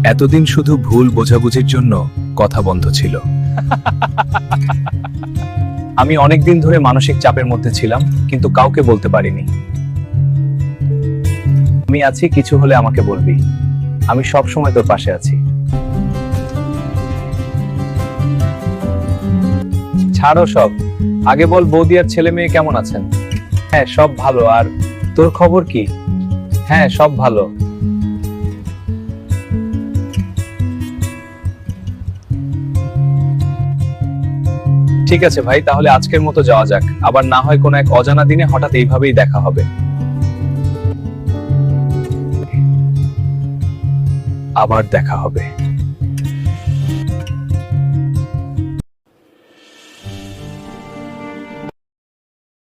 এতদিন শুধু ভুল বোঝাবুঝির জন্য কথা বন্ধ ছিল। আমি অনেকদিন ধরে মানসিক চাপের মধ্যে ছিলাম, কিন্তু কাউকে বলতে পারিনি। আমি আছি, কিছু হলে আমাকে বলবি। আমি সব সময় তোর পাশে আছি। ছাড়ো সব, আগে বল বৌদি আর ছেলে মেয়ে কেমন আছেন? হ্যাঁ, সব ভালো। আর তোর খবর কি? হ্যাঁ, সব ভালো। ঠিক আছে ভাই, তাহলে আজকের মতো যাওয়া যাক। আবার না হয় কোনো এক অজানা দিনে হঠাৎ এইভাবেই দেখা হবে। আবার দেখা হবে।